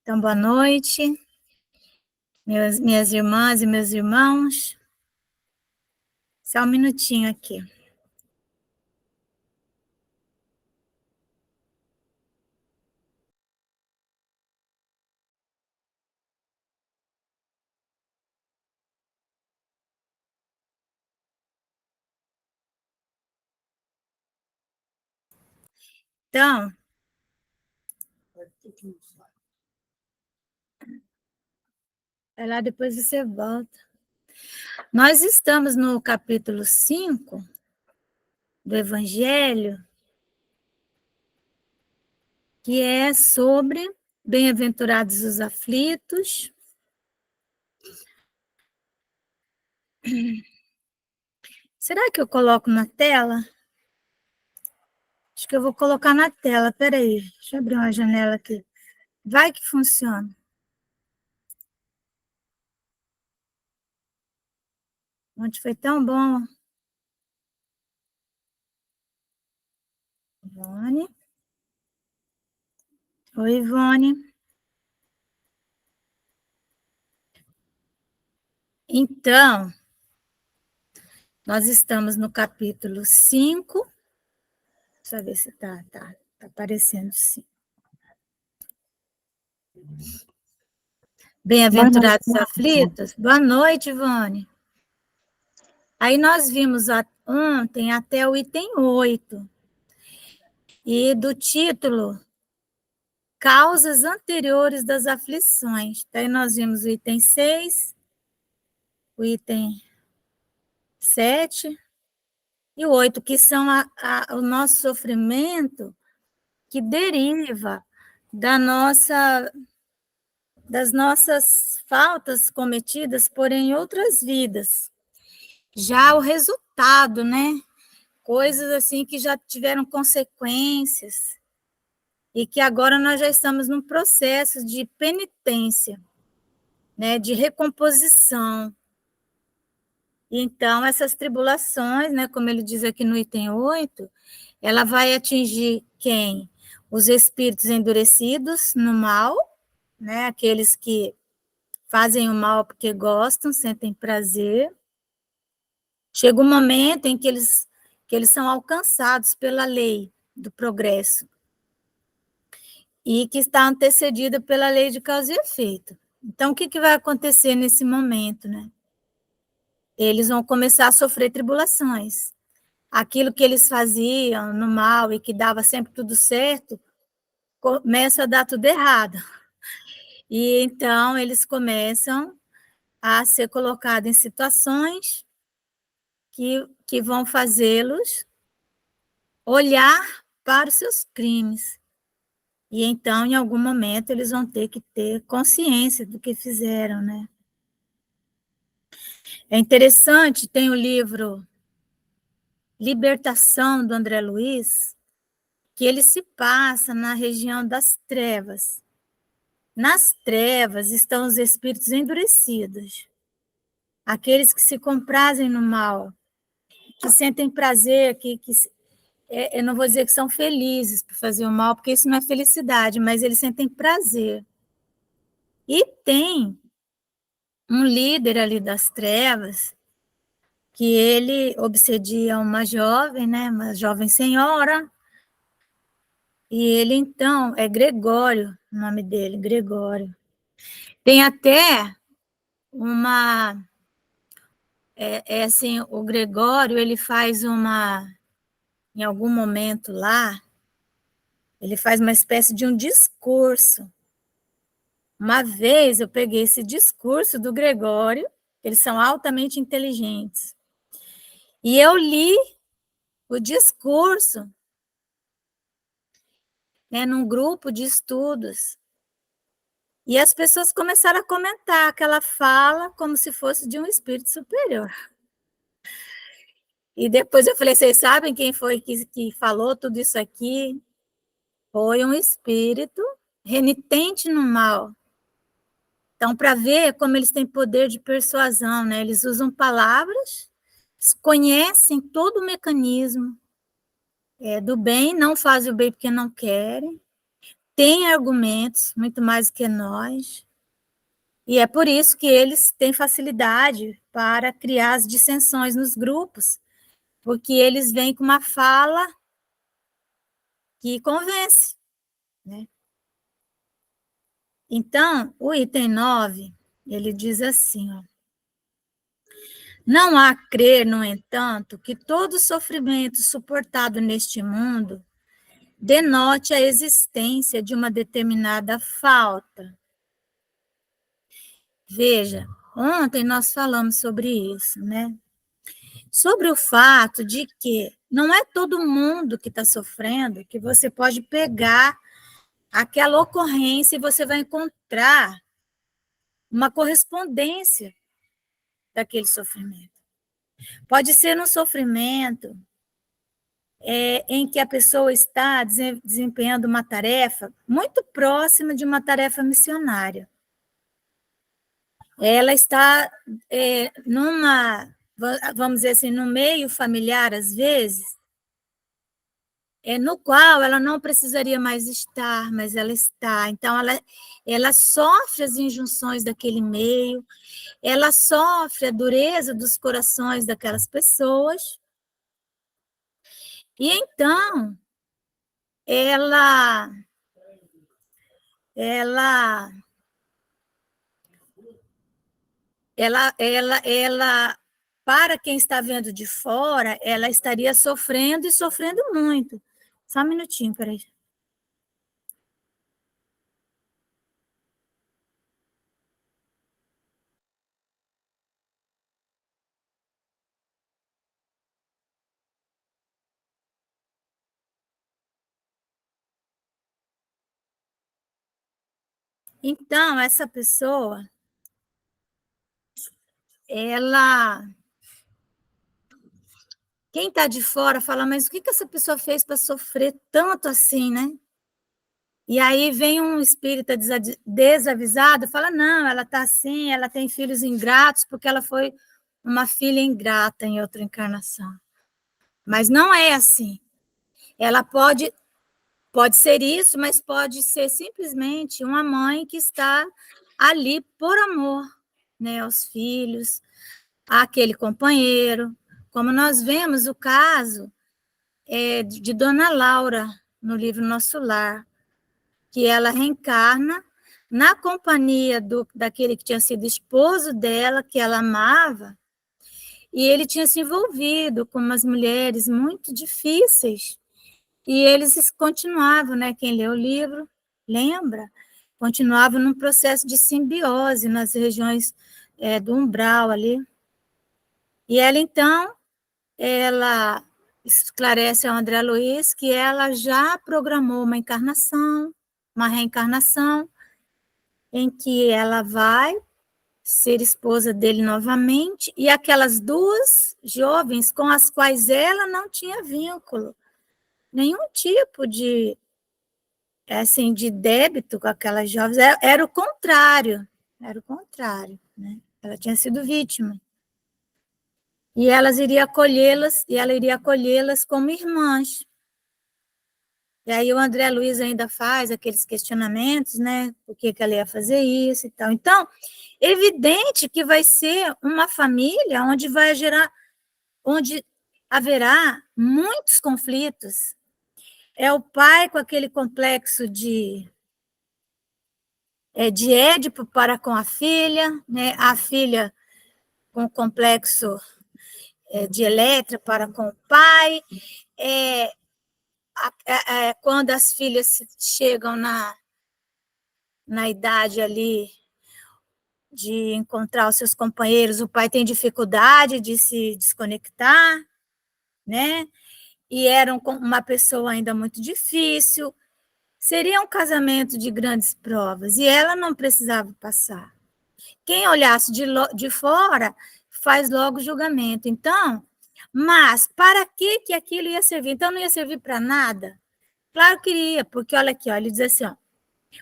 Então, boa noite, minhas irmãs e meus irmãos. Só um minutinho aqui. Então, vai lá, depois você volta. Nós estamos no capítulo 5 do Evangelho, que é sobre bem-aventurados os aflitos. Será que eu coloco na tela? Acho que eu vou colocar na tela. Peraí, deixa eu abrir uma janela aqui. Vai que funciona. Ontem foi tão bom. Ivone. Oi, Ivone. Então, nós estamos no capítulo 5. Deixa eu ver se tá aparecendo, sim. Bem-aventurados aflitos. Boa noite, Ivone. Aí nós vimos ontem até o item 8. E do título, Causas anteriores das aflições. Daí nós vimos o item 6, o item 7 e o 8, que são o nosso sofrimento que deriva das nossas faltas cometidas, porém em outras vidas. Já o resultado, né? Coisas assim que já tiveram consequências e que agora nós já estamos num processo de penitência, né? De recomposição. Então, essas tribulações, né? Como ele diz aqui no item 8, ela vai atingir quem? Os espíritos endurecidos no mal, né? Aqueles que fazem o mal porque gostam, sentem prazer. Chega um momento em que eles são alcançados pela lei do progresso e que está antecedida pela lei de causa e efeito. Então, o que vai acontecer nesse momento, né? Eles vão começar a sofrer tribulações. Aquilo que eles faziam no mal e que dava sempre tudo certo, começa a dar tudo errado. E então eles começam a ser colocados em situações que vão fazê-los olhar para os seus crimes. E então, em algum momento, eles vão ter que ter consciência do que fizeram, né? É interessante, tem o livro Libertação, do André Luiz, que ele se passa na região das trevas. Nas trevas estão os espíritos endurecidos, aqueles que se comprazem no mal, que sentem prazer, eu não vou dizer que são felizes por fazer o mal, porque isso não é felicidade, mas eles sentem prazer. E tem um líder ali das trevas, que ele obsedia uma jovem, né, uma jovem senhora, e ele, então, é Gregório, o nome dele, Gregório. Tem até uma... assim, o Gregório, ele faz em algum momento lá, ele faz uma espécie de um discurso. Uma vez eu peguei esse discurso do Gregório, eles são altamente inteligentes, e eu li o discurso, né, num grupo de estudos, e as pessoas começaram a comentar aquela fala como se fosse de um espírito superior. E depois eu falei, vocês sabem quem foi que falou tudo isso aqui? Foi um espírito renitente no mal. Então, para ver como eles têm poder de persuasão, né? Eles usam palavras, conhecem todo o mecanismo do bem, não fazem o bem porque não querem, têm argumentos, muito mais do que nós, e é por isso que eles têm facilidade para criar as dissensões nos grupos, porque eles vêm com uma fala que convence, né? Então, o item 9, ele diz assim, ó, não há crer, no entanto, que todo sofrimento suportado neste mundo denote a existência de uma determinada falta. Veja, ontem nós falamos sobre isso, né? Sobre o fato de que não é todo mundo que está sofrendo que você pode pegar aquela ocorrência e você vai encontrar uma correspondência daquele sofrimento. Pode ser um sofrimento em que a pessoa está desempenhando uma tarefa muito próxima de uma tarefa missionária. Ela está vamos dizer assim, no meio familiar, às vezes, no qual ela não precisaria mais estar, mas ela está. Então, ela sofre as injunções daquele meio, ela sofre a dureza dos corações daquelas pessoas, e então ela para quem está vendo de fora, ela estaria sofrendo e sofrendo muito. Só um minutinho, peraí. Então, essa pessoa, quem está de fora fala, mas o que essa pessoa fez para sofrer tanto assim, né? E aí vem um espírita desavisado, fala, não, ela está assim, ela tem filhos ingratos, porque ela foi uma filha ingrata em outra encarnação. Mas não é assim. Ela pode ser isso, mas pode ser simplesmente uma mãe que está ali por amor, né, aos filhos, àquele companheiro. Como nós vemos o caso de Dona Laura, no livro Nosso Lar, que ela reencarna na companhia daquele que tinha sido esposo dela, que ela amava, e ele tinha se envolvido com umas mulheres muito difíceis, e eles continuavam, né? Quem lê o livro, lembra? Continuavam num processo de simbiose nas regiões do umbral ali. E ela, então, ela esclarece ao André Luiz que ela já programou uma encarnação, uma reencarnação, em que ela vai ser esposa dele novamente, e aquelas duas jovens com as quais ela não tinha vínculo, nenhum tipo de débito com aquelas jovens, era o contrário, né? Ela tinha sido vítima. E ela iria acolhê-las como irmãs. E aí o André Luiz ainda faz aqueles questionamentos, né? Por que ela ia fazer isso e tal. Então, evidente que vai ser uma família onde haverá muitos conflitos. É o pai com aquele complexo de Édipo para com a filha, né? A filha com o complexo de Eletra para com o pai. Quando as filhas chegam na idade ali de encontrar os seus companheiros, o pai tem dificuldade de se desconectar, né? E era uma pessoa ainda muito difícil. Seria um casamento de grandes provas, e ela não precisava passar. Quem olhasse de fora faz logo julgamento. Então, mas para que aquilo ia servir? Então, não ia servir para nada? Claro que ia, porque olha aqui, ele diz assim, ó,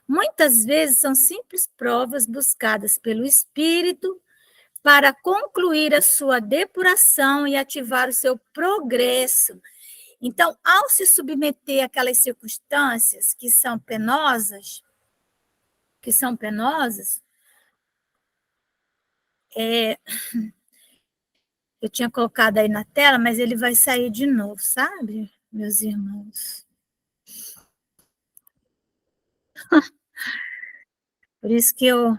muitas vezes são simples provas buscadas pelo espírito para concluir a sua depuração e ativar o seu progresso. Então, ao se submeter àquelas circunstâncias que são penosas, eu tinha colocado aí na tela, mas ele vai sair de novo, sabe, meus irmãos? Por isso que eu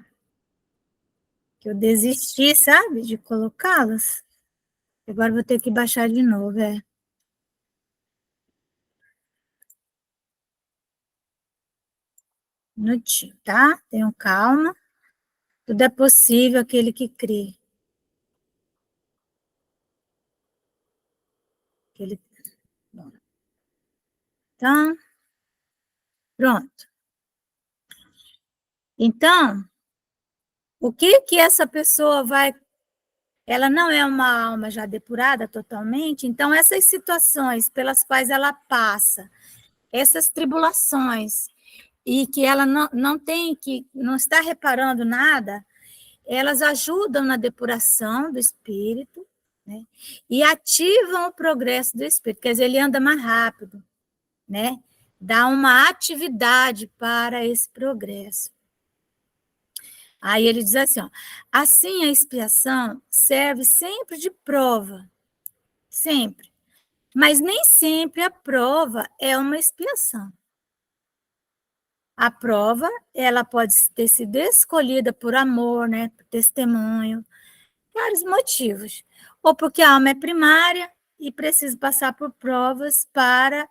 desisti, sabe, de colocá-las. Agora vou ter que baixar de novo, minutinho, tá? Tenham calma. Tudo é possível aquele que crê. Aquele... Então, pronto. Então, o que essa pessoa vai... Ela não é uma alma já depurada totalmente, então essas situações pelas quais ela passa, essas tribulações, e que ela não tem, que não está reparando nada, elas ajudam na depuração do espírito, né? E ativam o progresso do espírito, quer dizer, ele anda mais rápido, né? Dá uma atividade para esse progresso. Aí ele diz assim, ó, assim a expiação serve sempre de prova, sempre, mas nem sempre a prova é uma expiação. A prova, ela pode ter sido escolhida por amor, né, por testemunho, vários motivos. Ou porque a alma é primária e precisa passar por provas para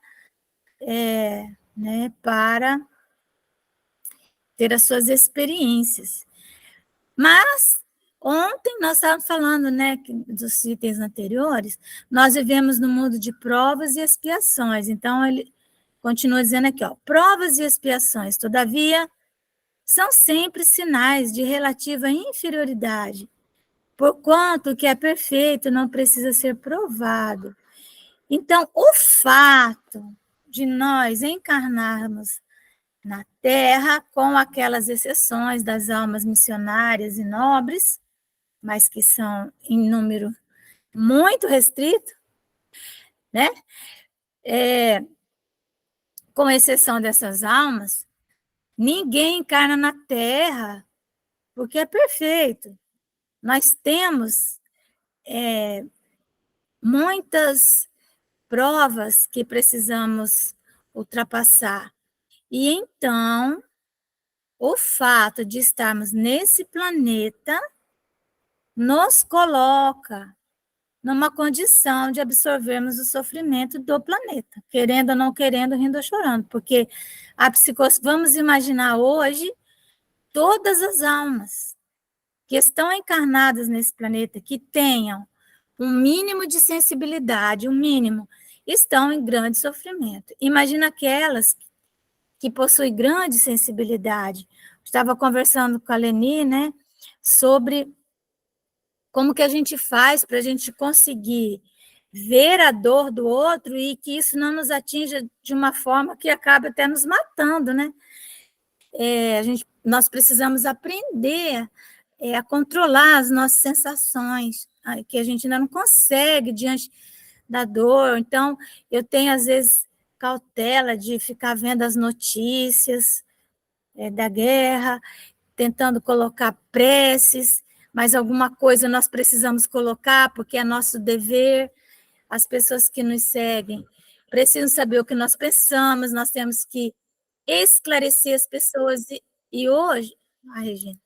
ter as suas experiências. Mas, ontem nós estávamos falando, né, dos itens anteriores, nós vivemos no mundo de provas e expiações. Então, ele continua dizendo aqui, ó, provas e expiações, todavia, são sempre sinais de relativa inferioridade, porquanto o que é perfeito não precisa ser provado. Então, o fato de nós encarnarmos na Terra, com aquelas exceções das almas missionárias e nobres, mas que são em número muito restrito, né? Com exceção dessas almas, ninguém encarna na Terra porque é perfeito. Nós temos muitas provas que precisamos ultrapassar. E então, o fato de estarmos nesse planeta nos coloca numa condição de absorvermos o sofrimento do planeta, querendo ou não querendo, rindo ou chorando, porque vamos imaginar hoje todas as almas que estão encarnadas nesse planeta, que tenham um mínimo de sensibilidade, um mínimo, estão em grande sofrimento. Imagina aquelas que possuem grande sensibilidade. Estava conversando com a Leni, né, sobre como que a gente faz para a gente conseguir ver a dor do outro e que isso não nos atinja de uma forma que acaba até nos matando, né? Nós precisamos aprender a controlar as nossas sensações, que a gente ainda não consegue diante da dor. Então, eu tenho, às vezes, cautela de ficar vendo as notícias da guerra, tentando colocar preces, mas alguma coisa nós precisamos colocar, porque é nosso dever. As pessoas que nos seguem precisam saber o que nós pensamos, nós temos que esclarecer as pessoas. E hoje... Ai, Regina.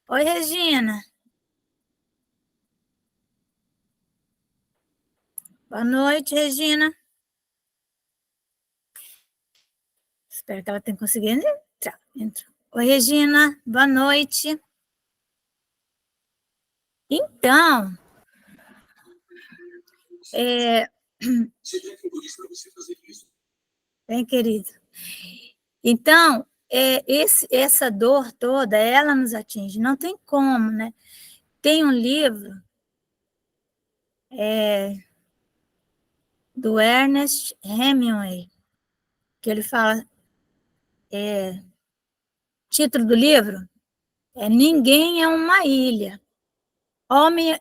Oi, Regina. Boa noite, Regina. Espero que ela tenha conseguido entrar. Entrou. Oi, Regina. Boa noite. Então, bem, querido. Então, essa dor toda, ela nos atinge, não tem como, né? Tem um livro do Ernest Hemingway, que ele fala, título do livro é Ninguém é uma Ilha. Homem,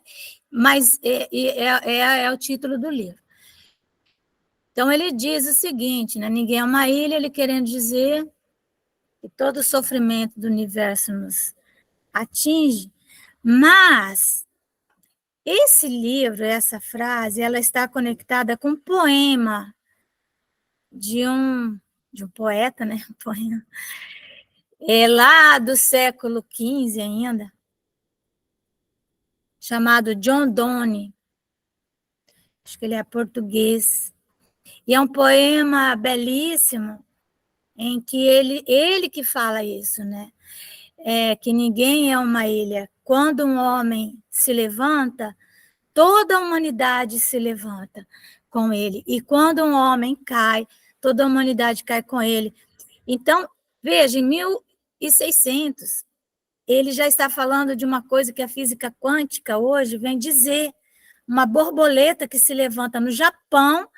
mas é o título do livro. Então, ele diz o seguinte, né? Ninguém é uma ilha, ele querendo dizer que todo o sofrimento do universo nos atinge, mas esse livro, essa frase, ela está conectada com um poema de um poeta, né? Um poema, lá do século XV ainda, chamado John Donne. Acho que ele é português. E é um poema belíssimo, em que ele que fala isso, né? Que ninguém é uma ilha. Quando um homem se levanta, toda a humanidade se levanta com ele. E quando um homem cai, toda a humanidade cai com ele. Então, veja, em 1600, ele já está falando de uma coisa que a física quântica hoje vem dizer. Uma borboleta que se levanta no Japão,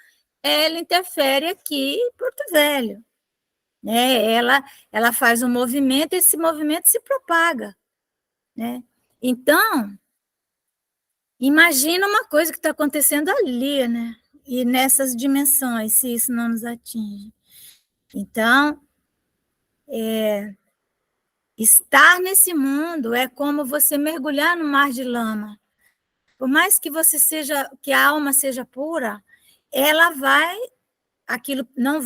ela interfere aqui em Porto Velho. Né? Ela faz um movimento e esse movimento se propaga. Né? Então, imagina uma coisa que está acontecendo ali, né? E nessas dimensões, se isso não nos atinge. Então, estar nesse mundo é como você mergulhar no mar de lama. Por mais que que a alma seja pura, ela não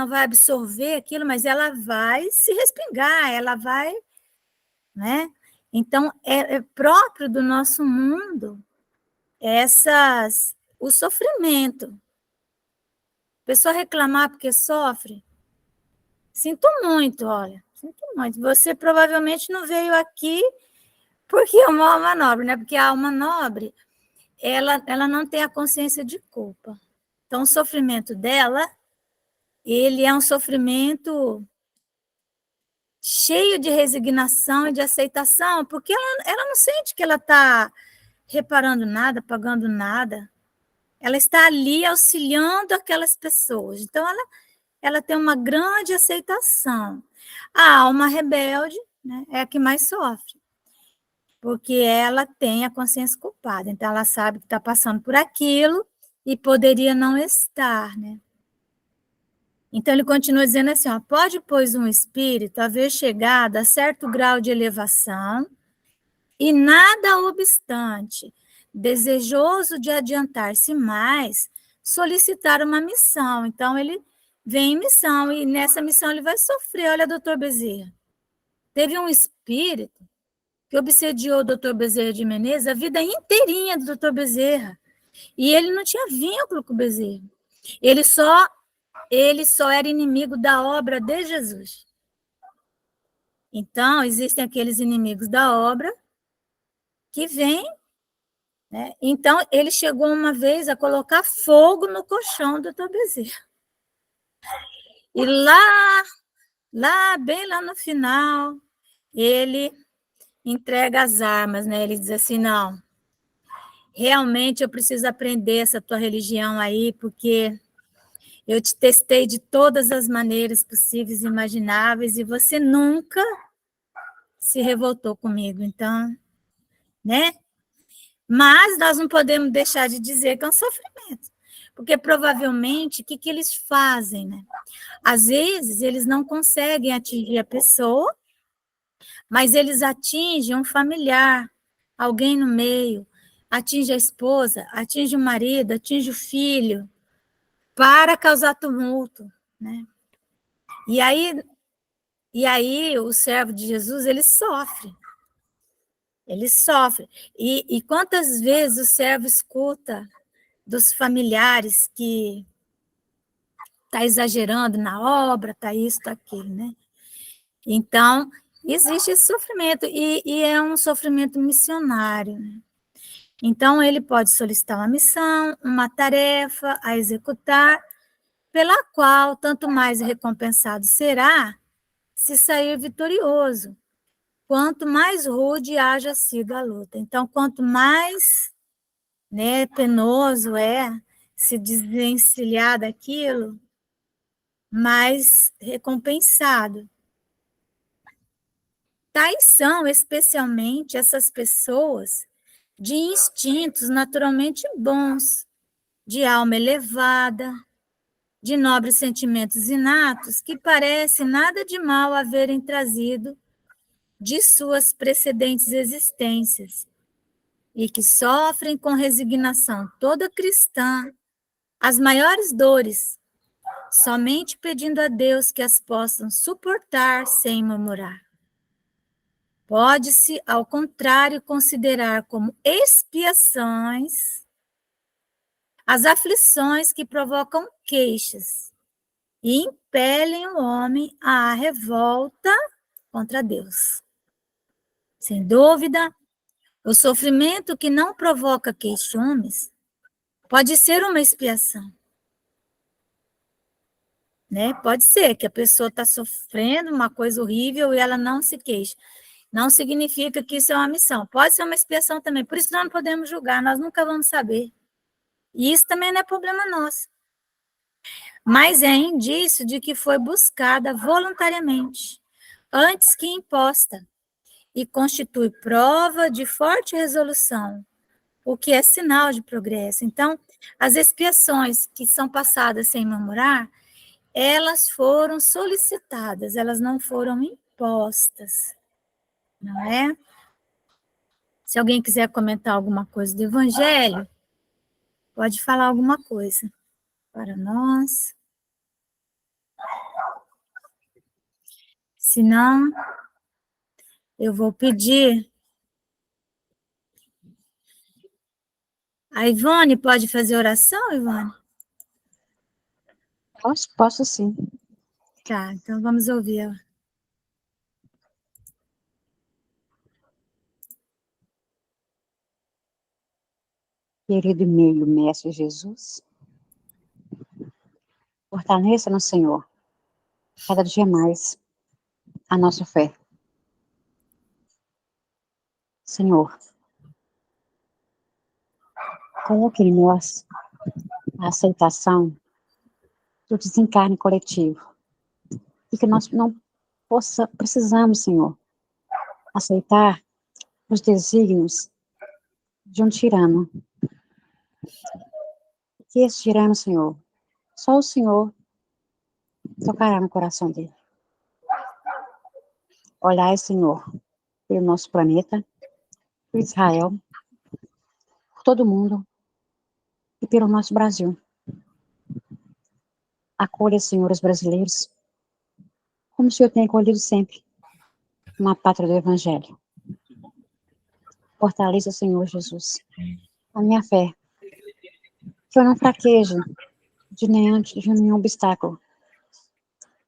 vai absorver aquilo, mas ela vai se respingar, ela vai, né? Então, é próprio do nosso mundo o sofrimento. A pessoa reclamar porque sofre, sinto muito, olha, sinto muito. Você provavelmente não veio aqui porque é uma alma nobre, né? Porque a alma nobre, ela não tem a consciência de culpa. Então, o sofrimento dela, ele é um sofrimento cheio de resignação e de aceitação, porque ela não sente que ela está reparando nada, pagando nada. Ela está ali auxiliando aquelas pessoas. Então, ela tem uma grande aceitação. A alma rebelde, né, é a que mais sofre, porque ela tem a consciência culpada. Então, ela sabe que está passando por aquilo e poderia não estar, né? Então, ele continua dizendo assim, ó, pode, pois, um espírito haver chegado a certo grau de elevação e, nada obstante, desejoso de adiantar-se mais, solicitar uma missão. Então, ele vem em missão, e nessa missão ele vai sofrer. Olha, doutor Bezerra, teve um espírito que obsediou o doutor Bezerra de Menezes a vida inteirinha do doutor Bezerra, e ele não tinha vínculo com o Bezerra. Ele só era inimigo da obra de Jesus. Então, existem aqueles inimigos da obra que vêm, né? Então, ele chegou uma vez a colocar fogo no colchão do Dr. Bezerra. E bem lá no final, ele entrega as armas, né? Ele diz assim, não, realmente eu preciso aprender essa tua religião aí, porque eu te testei de todas as maneiras possíveis e imagináveis e você nunca se revoltou comigo. Então, né? Mas nós não podemos deixar de dizer que é um sofrimento, porque provavelmente o que eles fazem, né? Às vezes eles não conseguem atingir a pessoa, mas eles atingem um familiar, alguém no meio, atinge a esposa, atinge o marido, atinge o filho, para causar tumulto, né? E aí o servo de Jesus, ele sofre. Ele sofre. E quantas vezes o servo escuta dos familiares que está exagerando na obra, está isso, está aquilo, né? Então, existe esse sofrimento, e é um sofrimento missionário, né? Então, ele pode solicitar uma missão, uma tarefa a executar, pela qual tanto mais recompensado será se sair vitorioso, quanto mais rude haja sido a luta. Então, quanto mais, né, penoso é se desvencilhar daquilo, mais recompensado. Tais são, especialmente, essas pessoas de instintos naturalmente bons, de alma elevada, de nobres sentimentos inatos que parece nada de mal haverem trazido de suas precedentes existências e que sofrem com resignação toda cristã as maiores dores, somente pedindo a Deus que as possam suportar sem murmurar. Pode-se, ao contrário, considerar como expiações as aflições que provocam queixas e impelem o homem à revolta contra Deus. Sem dúvida, o sofrimento que não provoca queixumes pode ser uma expiação. Né? Pode ser que a pessoa está sofrendo uma coisa horrível e ela não se queixa. Não significa que isso é uma missão. Pode ser uma expiação também. Por isso nós não podemos julgar, nós nunca vamos saber. E isso também não é problema nosso. Mas é indício de que foi buscada voluntariamente, antes que imposta, e constitui prova de forte resolução, o que é sinal de progresso. Então, as expiações que são passadas sem murmurar, elas foram solicitadas, elas não foram impostas, não é? Se alguém quiser comentar alguma coisa do Evangelho, pode falar alguma coisa para nós. Se não, eu vou pedir. A Ivone pode fazer oração, Ivone? Posso sim. Tá, então vamos ouvir ela. Querido e meio Mestre Jesus, fortaleça no Senhor, cada dia mais, a nossa fé. Senhor, coloque em nós a aceitação do desencarne coletivo e que nós não precisamos, Senhor, aceitar os desígnios de um tirano. Que esse tirano, Senhor, só o Senhor tocará no coração dele. Olhai, Senhor, pelo nosso planeta, por Israel, por todo mundo e pelo nosso Brasil. Acolha, Senhor, os brasileiros, como o Senhor tem acolhido sempre, uma pátria do Evangelho. Fortaleça, Senhor Jesus, a minha fé, que eu não fraqueje de nenhum obstáculo,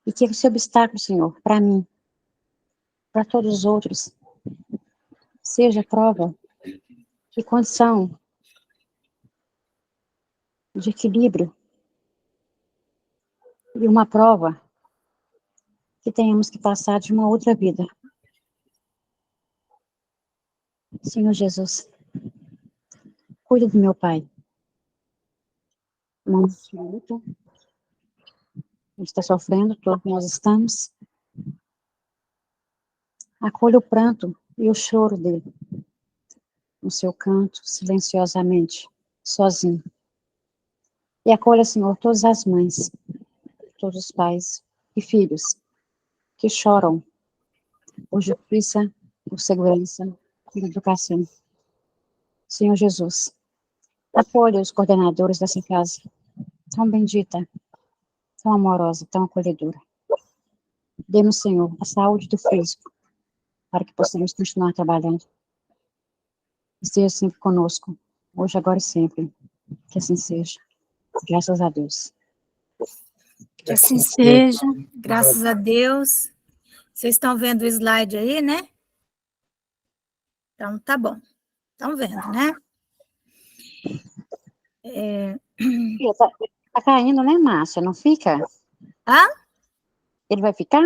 e que esse obstáculo, Senhor, para mim, para todos os outros, seja prova de condição de equilíbrio e uma prova que tenhamos que passar de uma outra vida. Senhor Jesus, cuida do meu pai. Momento de luta, ele está sofrendo, todos nós estamos. Acolha o pranto e o choro dele, no seu canto, silenciosamente, sozinho. E acolha, Senhor, todas as mães, todos os pais e filhos que choram por justiça, por segurança, por educação. Senhor Jesus, acolha os coordenadores dessa casa, tão bendita, tão amorosa, tão acolhedora. Dê-nos, Senhor, a saúde do físico, para que possamos continuar trabalhando. Esteja sempre conosco, hoje, agora e sempre. Que assim seja. Graças a Deus. Que assim seja, graças a Deus. Vocês estão vendo o slide aí, né? Então, tá bom. Estão vendo, né? Tá caindo, né, Márcia? Não fica? Hã? Ele vai ficar?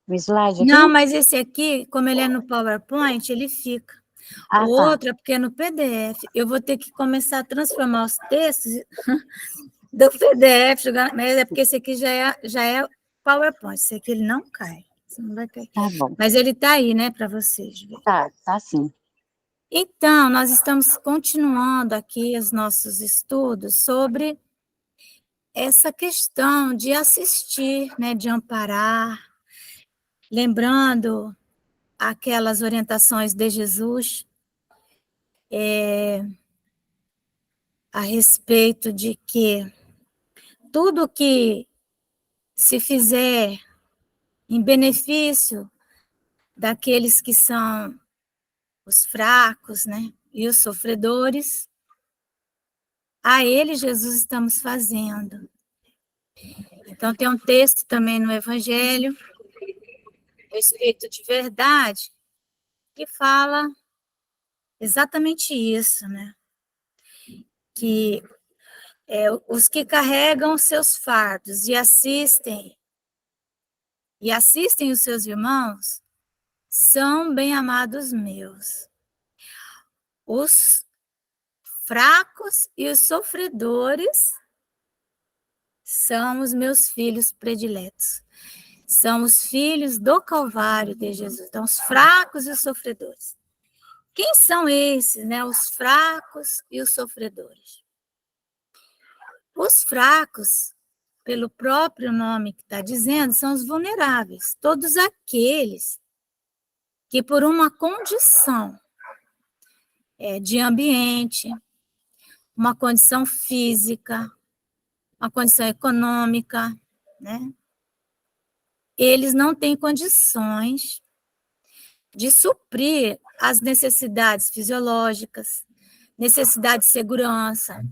O slide aqui? Não, mas esse aqui, como ele é no PowerPoint, ele fica. O outro é porque é no PDF. Eu vou ter que começar a transformar os textos do PDF, mas é porque esse aqui já é PowerPoint. Esse aqui ele não cai. Você não vai cair. Tá bom. Mas ele está aí, né, para vocês verem. Tá sim. Então, nós estamos continuando aqui os nossos estudos sobre essa questão de assistir, né, de amparar, lembrando aquelas orientações de Jesus a respeito de que tudo que se fizer em benefício daqueles que são os fracos, né, e os sofredores, a ele, Jesus, estamos fazendo. Então, tem um texto também no Evangelho, o Espírito de Verdade, que fala exatamente isso, né? Que os que carregam seus fardos e assistem os seus irmãos são bem-amados meus. Os fracos e os sofredores são os meus filhos prediletos. São os filhos do Calvário de Jesus. Então, os fracos e os sofredores. Quem são esses, né? Os fracos e os sofredores. Os fracos, pelo próprio nome que está dizendo, são os vulneráveis. Todos aqueles que, por uma condição de ambiente, uma condição física, uma condição econômica, né? Eles não têm condições de suprir as necessidades fisiológicas, necessidade de segurança,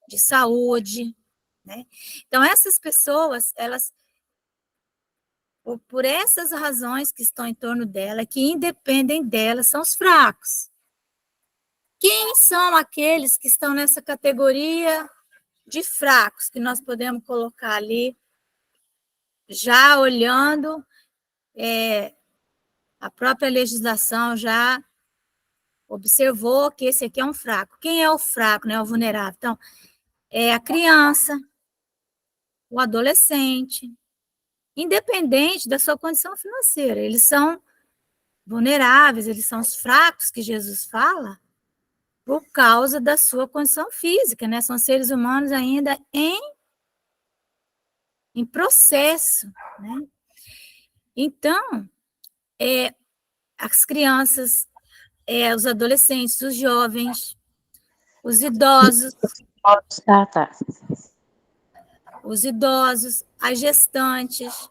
de saúde, né? Então, essas pessoas, elas, por essas razões que estão em torno dela, que independem dela, são os fracos. Quem são aqueles que estão nessa categoria de fracos, que nós podemos colocar ali, já olhando a própria legislação já observou que esse aqui é um fraco. Quem é o fraco, né? O vulnerável. Então, é a criança, o adolescente, independente da sua condição financeira. Eles são vulneráveis, eles são os fracos que Jesus fala por causa da sua condição física, né? São seres humanos ainda em processo, né? Então, as crianças, os adolescentes, os jovens, os idosos, as gestantes,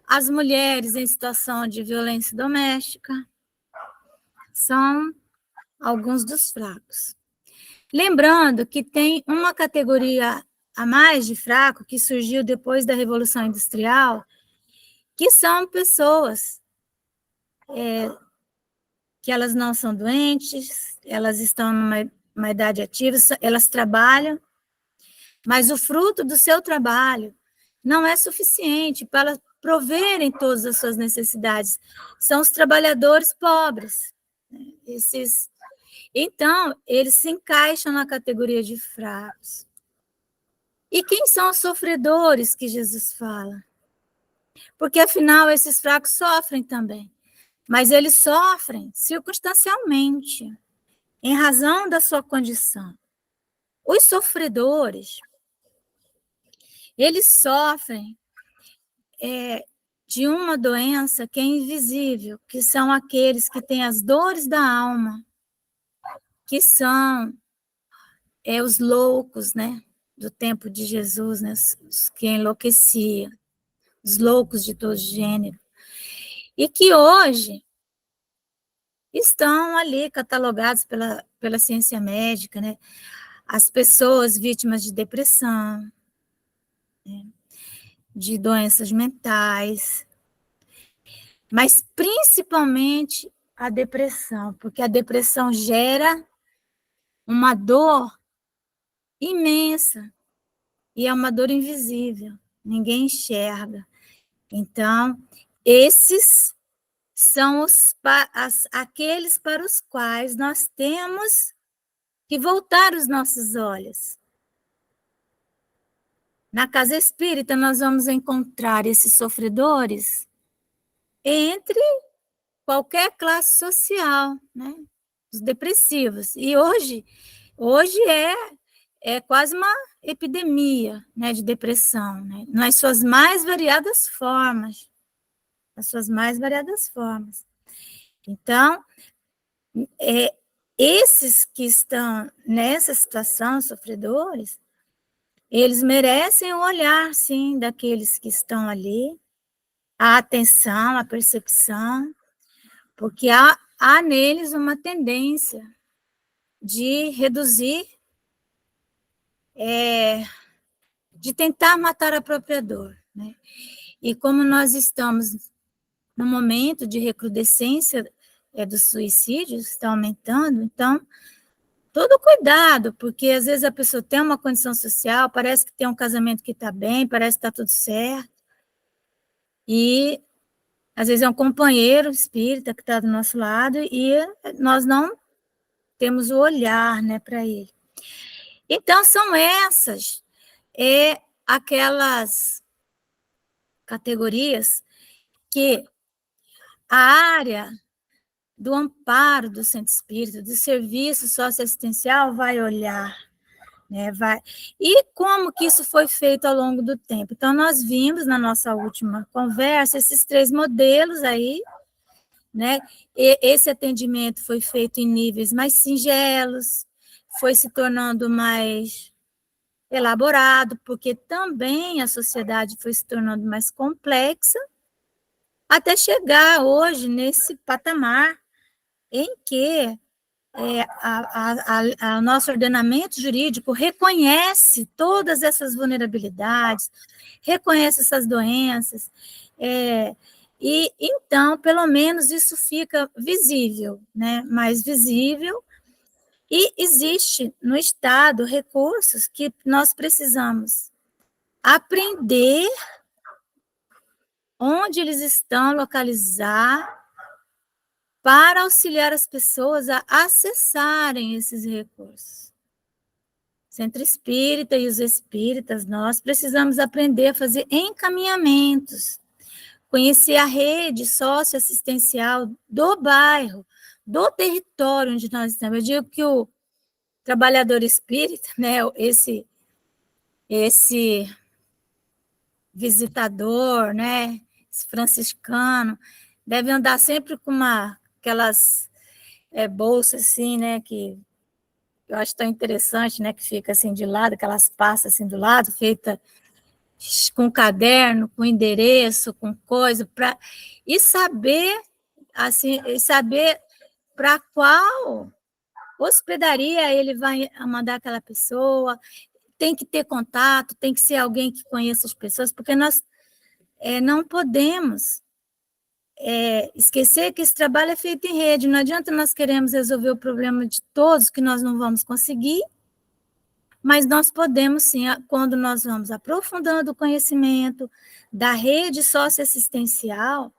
as mulheres em situação de violência doméstica, são alguns dos fracos. Lembrando que tem uma categoria a mais de fraco que surgiu depois da Revolução Industrial, que são pessoas que elas não são doentes, elas estão numa idade ativa, elas trabalham, mas o fruto do seu trabalho não é suficiente para proverem todas as suas necessidades. São os trabalhadores pobres. Então, eles se encaixam na categoria de fracos. E quem são os sofredores que Jesus fala? Porque, afinal, esses fracos sofrem também. Mas eles sofrem circunstancialmente, em razão da sua condição. Os sofredores, eles sofrem de uma doença que é invisível, que são aqueles que têm as dores da alma, que são os loucos, né, do tempo de Jesus, né, os que enlouqueciam, os loucos de todo gênero, e que hoje estão ali catalogados pela ciência médica, né, as pessoas vítimas de depressão, né, de doenças mentais, mas principalmente a depressão, porque a depressão gera uma dor imensa, e é uma dor invisível, ninguém enxerga. Então, esses são aqueles para os quais nós temos que voltar os nossos olhos. Na casa espírita, nós vamos encontrar esses sofredores entre qualquer classe social, né? Os depressivos. E hoje é quase uma epidemia, né, de depressão, né, nas suas mais variadas formas. Nas suas mais variadas formas. Então, esses que estão nessa situação, sofredores, eles merecem o olhar, sim, daqueles que estão ali, a atenção, a percepção, porque há neles uma tendência de reduzir, de tentar matar a própria dor, né? E como nós estamos no momento de recrudescência dos suicídios, está aumentando, então, todo cuidado, porque às vezes a pessoa tem uma condição social, parece que tem um casamento que está bem, parece que está tudo certo, e às vezes é um companheiro espírita que está do nosso lado, e nós não temos o olhar, né, para ele. Então, são essas aquelas categorias que a área do amparo do centro espírita, do serviço socioassistencial, vai olhar, né? E como que isso foi feito ao longo do tempo? Então, nós vimos na nossa última conversa esses 3 modelos aí, né? Esse atendimento foi feito em níveis mais singelos, foi se tornando mais elaborado, porque também a sociedade foi se tornando mais complexa, até chegar hoje nesse patamar em que o nosso ordenamento jurídico reconhece todas essas vulnerabilidades, reconhece essas doenças, e então, pelo menos, isso fica visível, né? Mais visível, e existe no Estado recursos que nós precisamos aprender onde eles estão, localizar, para auxiliar as pessoas a acessarem esses recursos. Centro Espírita e os espíritas, nós precisamos aprender a fazer encaminhamentos, conhecer a rede socioassistencial do bairro, do território onde nós estamos. Eu digo que o trabalhador espírita, né, esse visitador, né, esse franciscano, deve andar sempre com aquelas bolsas assim, né, que eu acho tão interessante, né, que fica assim de lado, aquelas pastas assim do lado, feita com caderno, com endereço, com coisa, e saber para qual hospedaria ele vai mandar aquela pessoa, tem que ter contato, tem que ser alguém que conheça as pessoas, porque nós não podemos esquecer que esse trabalho é feito em rede, não adianta nós queremos resolver o problema de todos, que nós não vamos conseguir, mas nós podemos sim, quando nós vamos aprofundando o conhecimento da rede socioassistencial,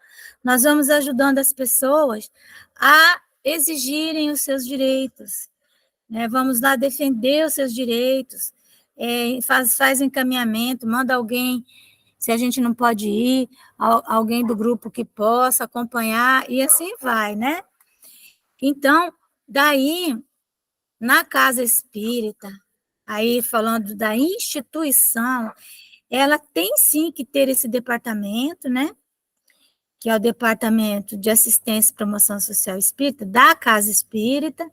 nós vamos ajudando as pessoas a exigirem os seus direitos, né? Vamos lá defender os seus direitos, faz encaminhamento, manda alguém, se a gente não pode ir, alguém do grupo que possa acompanhar, e assim vai, né? Então, daí, na casa espírita, aí falando da instituição, ela tem sim que ter esse departamento, né? Que é o Departamento de Assistência e Promoção Social Espírita, da Casa Espírita,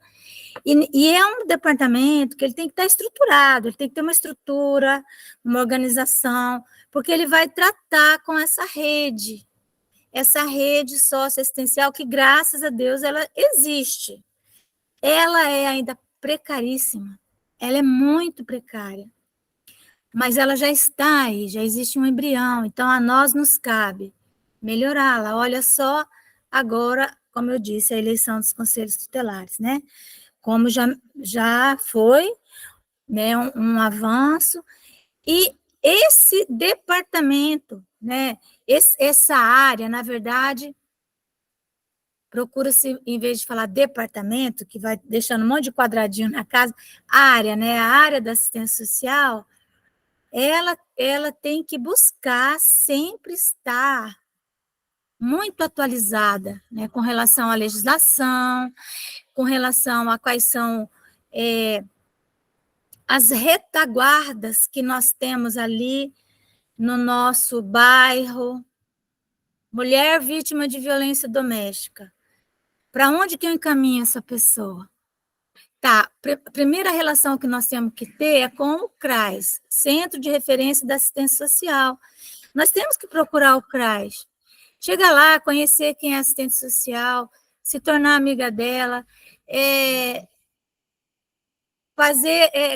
e é um departamento que ele tem que estar estruturado, ele tem que ter uma estrutura, uma organização, porque ele vai tratar com essa rede socioassistencial que, graças a Deus, ela existe. Ela é ainda precaríssima, ela é muito precária, mas ela já está aí, já existe um embrião, então a nós nos cabe melhorá-la. Olha só, agora, como eu disse, a eleição dos conselhos tutelares, né? Como já foi, né, um avanço, e esse departamento, né, essa área, na verdade, procura-se, em vez de falar departamento, que vai deixando um monte de quadradinho na casa, área, né, a área da assistência social, ela tem que buscar sempre estar muito atualizada, né, com relação à legislação, com relação a quais são as retaguardas que nós temos ali no nosso bairro. Mulher vítima de violência doméstica. Para onde que eu encaminho essa pessoa? Tá, a primeira relação que nós temos que ter é com o CRAS, Centro de Referência da Assistência Social. Nós temos que procurar o CRAS. Chega lá, conhecer quem é assistente social, se tornar amiga dela,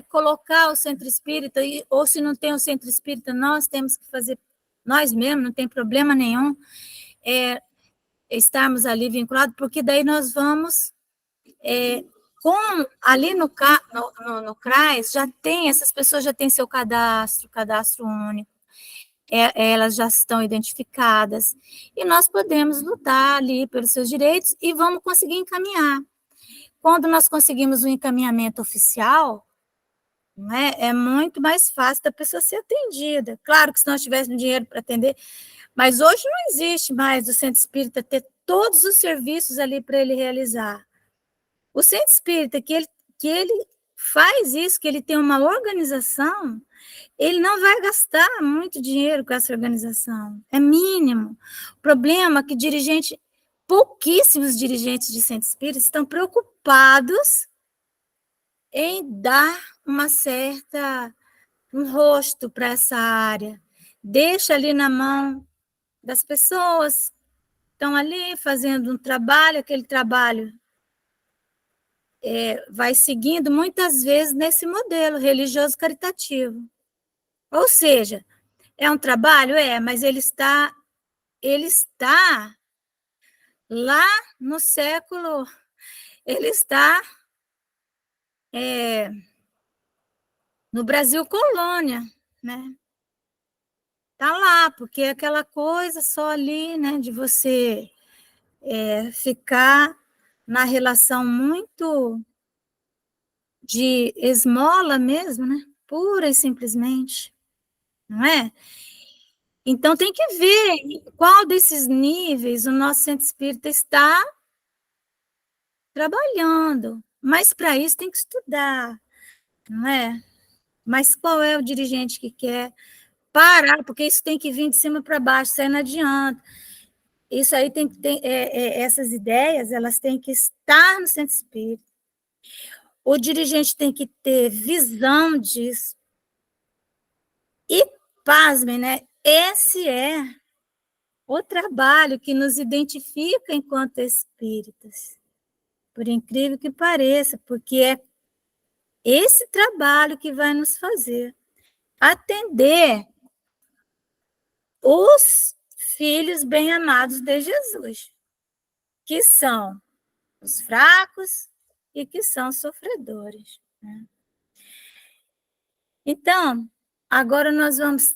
colocar o centro espírita, ou se não tem o centro espírita, nós temos que fazer nós mesmos, não tem problema nenhum, estarmos ali vinculados, porque daí nós vamos, ali no CRAS, já tem, essas pessoas já têm seu cadastro único, elas já estão identificadas, e nós podemos lutar ali pelos seus direitos e vamos conseguir encaminhar. Quando nós conseguimos um encaminhamento oficial, né, é muito mais fácil da pessoa ser atendida. Claro que se nós tivéssemos dinheiro para atender, mas hoje não existe mais o centro espírita ter todos os serviços ali para ele realizar. O centro espírita, que ele faz isso, que ele tem uma organização, ele não vai gastar muito dinheiro com essa organização, é mínimo. O problema é que pouquíssimos dirigentes de centro espírita estão preocupados em dar um rosto para essa área. Deixa ali na mão das pessoas que estão ali fazendo um trabalho, aquele trabalho vai seguindo muitas vezes nesse modelo religioso caritativo. Ou seja, é um trabalho? Mas ele está lá no século, ele está no Brasil colônia, né? Está lá, porque é aquela coisa só ali, né, de você ficar na relação muito de esmola mesmo, né? Pura e simplesmente, não é? Então, tem que ver qual desses níveis o nosso centro espírita está trabalhando. Mas, para isso, tem que estudar, não é? Mas qual é o dirigente que quer parar? Porque isso tem que vir de cima para baixo, isso aí não adianta. Isso aí tem que ter, essas ideias, elas têm que estar no centro espírita. O dirigente tem que ter visão disso. E, pasmem, né? Esse é o trabalho que nos identifica enquanto espíritas. Por incrível que pareça, porque é esse trabalho que vai nos fazer atender os filhos bem-amados de Jesus, que são os fracos e que são sofredores, né? Então, agora nós vamos...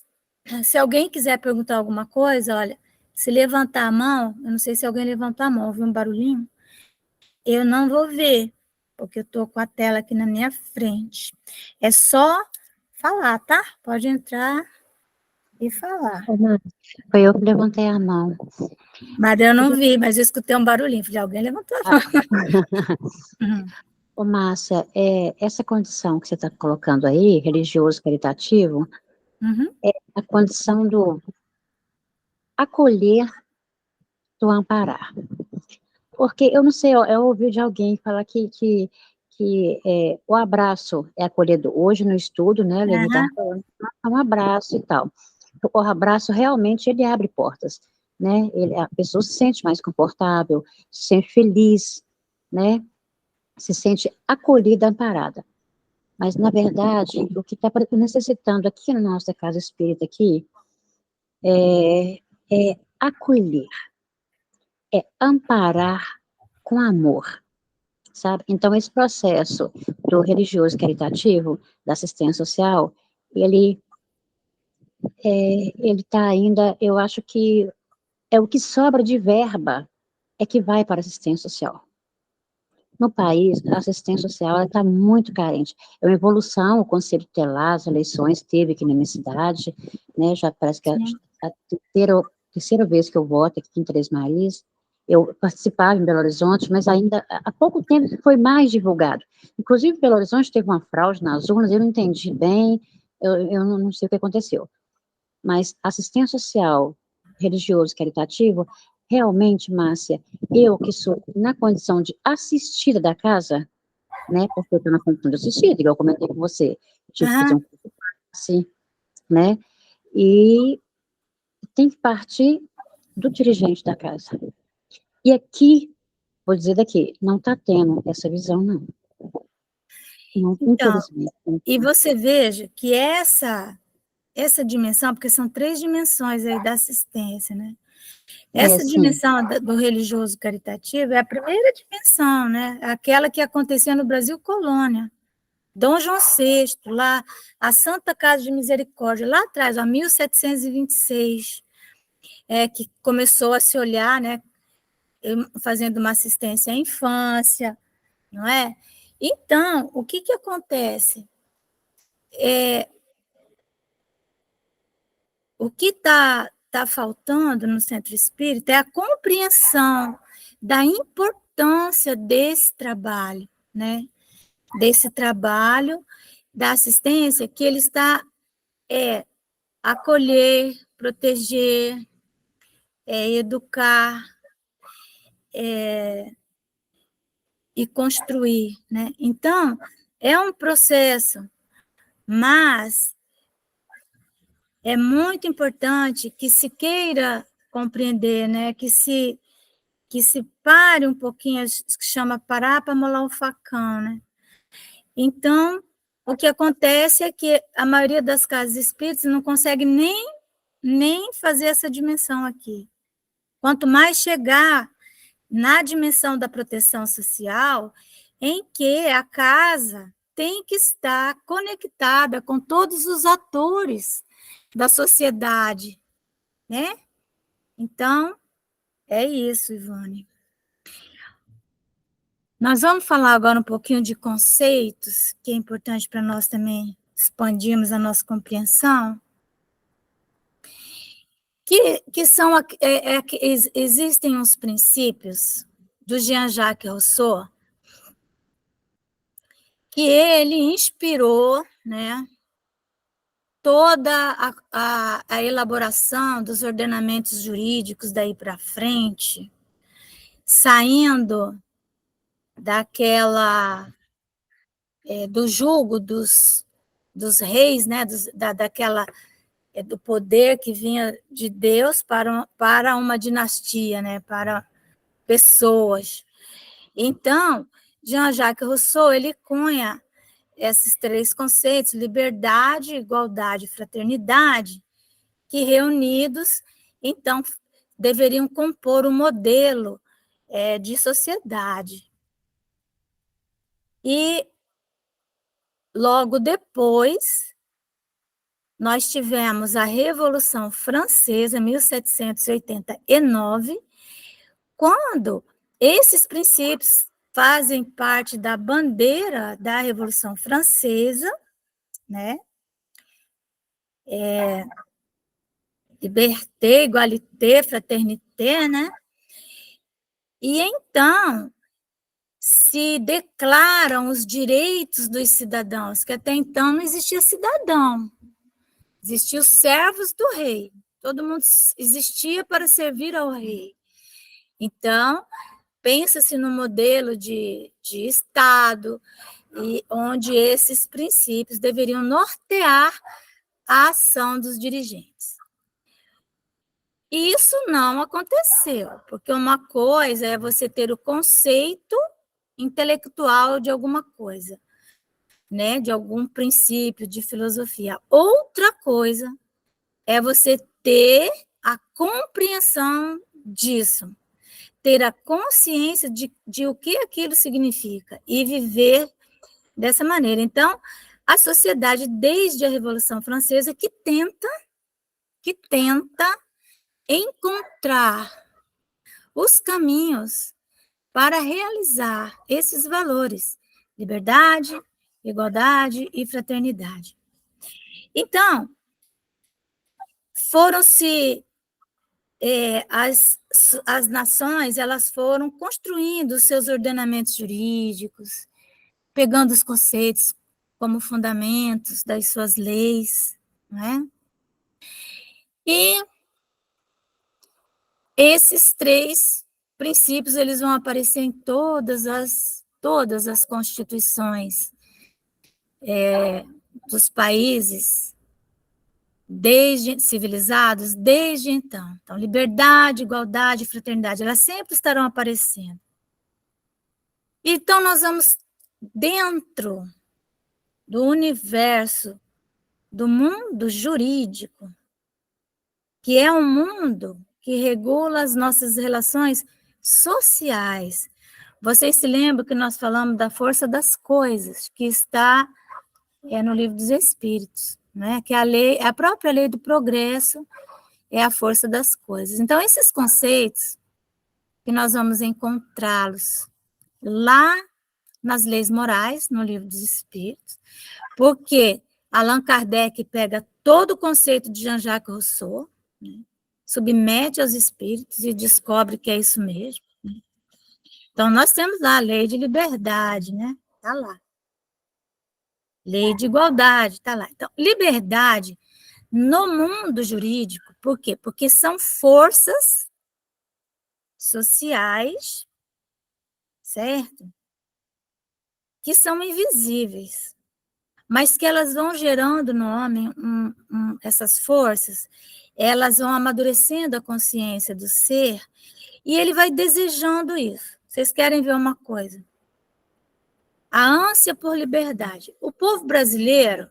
Se alguém quiser perguntar alguma coisa, olha, se levantar a mão, eu não sei se alguém levantou a mão, ouviu um barulhinho? Eu não vou ver, porque eu estou com a tela aqui na minha frente. É só falar, tá? Pode entrar e falar. Foi eu que levantei a mão. Mas eu não vi, mas eu escutei um barulhinho. Falei, alguém levantou a mão. Ô, Márcia, essa condição que você está colocando aí, religioso caritativo, é a condição do acolher, do amparar. Porque, eu não sei, eu ouvi de alguém falar que o abraço é acolhedor. Hoje, no estudo, né, ele está falando um abraço e tal. O abraço, realmente, ele abre portas, né? A pessoa se sente mais confortável, se sente feliz, né? Se sente acolhida, amparada. Mas, na verdade, o que está necessitando aqui na nossa casa espírita aqui é acolher, é amparar com amor, sabe? Então, esse processo do religioso caritativo, da assistência social, ele está ainda, eu acho que o que sobra de verba é que vai para a assistência social. No país, a assistência social está muito carente. É uma evolução, o Conselho Tutelar, as eleições teve aqui na minha cidade, né, já parece que é a terceira vez que eu voto aqui em Três Marias, Eu participava em Belo Horizonte, mas ainda há pouco tempo foi mais divulgado. Inclusive, Belo Horizonte teve uma fraude nas urnas, eu não entendi bem, eu não sei o que aconteceu. Mas assistência social, religioso, caritativo, realmente, Márcia, eu que sou na condição de assistida da casa, né, porque eu estou na condição de assistida, igual eu comentei com você, tive que fazer um Aham. curso de passe, né, e tem que partir do dirigente da casa. E aqui, vou dizer daqui, não está tendo essa visão, não. Não, Então, infelizmente. e você veja que essa dimensão, porque são 3 dimensões aí da assistência, né? É, Essa sim. dimensão do religioso caritativo é a primeira dimensão, né? Aquela que acontecia no Brasil colônia. Dom João VI, lá, a Santa Casa de Misericórdia, lá atrás, ó, 1726, que começou a se olhar, né, fazendo uma assistência à infância, não é? Então, o que acontece? O que tá faltando no centro espírita é a compreensão da importância desse trabalho, né? Desse trabalho da assistência que ele está acolher, proteger, educar e construir, né? Então, é um processo, mas é muito importante que se queira compreender, né? Que se pare um pouquinho, que chama parar para molar o facão, né? Então, o que acontece é que a maioria das casas espíritas não consegue nem fazer essa dimensão aqui. Quanto mais chegar na dimensão da proteção social, em que a casa tem que estar conectada com todos os atores da sociedade, né? Então, é isso, Ivone. Nós vamos falar agora um pouquinho de conceitos, que é importante para nós também expandirmos a nossa compreensão, que são, que existem uns princípios do Jean-Jacques Rousseau, que ele inspirou, né, toda a elaboração dos ordenamentos jurídicos daí para frente, saindo daquela do jugo dos reis, né, daquela do poder que vinha de Deus para uma dinastia, né, para pessoas. Então, Jean-Jacques Rousseau, ele cunha esses 3 conceitos, liberdade, igualdade e fraternidade, que reunidos, então, deveriam compor um modelo de sociedade. E, logo depois, nós tivemos a Revolução Francesa, 1789, quando esses princípios fazem parte da bandeira da Revolução Francesa, né? Liberté, égalité, fraternité, né? E então se declaram os direitos dos cidadãos, que até então não existia cidadão, existiam os servos do rei, todo mundo existia para servir ao rei. Então, pensa-se no modelo de Estado, e onde esses princípios deveriam nortear a ação dos dirigentes. E isso não aconteceu, porque uma coisa é você ter o conceito intelectual de alguma coisa, né, de algum princípio de filosofia. Outra coisa é você ter a compreensão disso, ter a consciência de o que aquilo significa e viver dessa maneira. Então, a sociedade, desde a Revolução Francesa, que tenta encontrar os caminhos para realizar esses valores, liberdade, igualdade e fraternidade. Então, foram se as nações elas foram construindo os seus ordenamentos jurídicos, pegando os conceitos como fundamentos das suas leis, né? E esses 3 princípios eles vão aparecer em todas as constituições dos países civilizados desde então. Então, liberdade, igualdade, fraternidade, elas sempre estarão aparecendo. Então, nós vamos dentro do universo do mundo jurídico, que é um mundo que regula as nossas relações sociais. Vocês se lembram que nós falamos da força das coisas, que está no Livro dos Espíritos, né? Que a própria lei do progresso é a força das coisas. Então, esses conceitos que nós vamos encontrá-los lá nas leis morais, no Livro dos Espíritos, porque Allan Kardec pega todo o conceito de Jean-Jacques Rousseau, né, submete aos espíritos e descobre que é isso mesmo. Né? Então, nós temos lá a lei de liberdade, né? Está lá. Lei de igualdade, está lá. Então, liberdade no mundo jurídico, por quê? Porque são forças sociais, certo? Que são invisíveis, mas que elas vão gerando no homem essas forças, elas vão amadurecendo a consciência do ser, e ele vai desejando isso. Vocês querem ver uma coisa? A ânsia por liberdade. O povo brasileiro,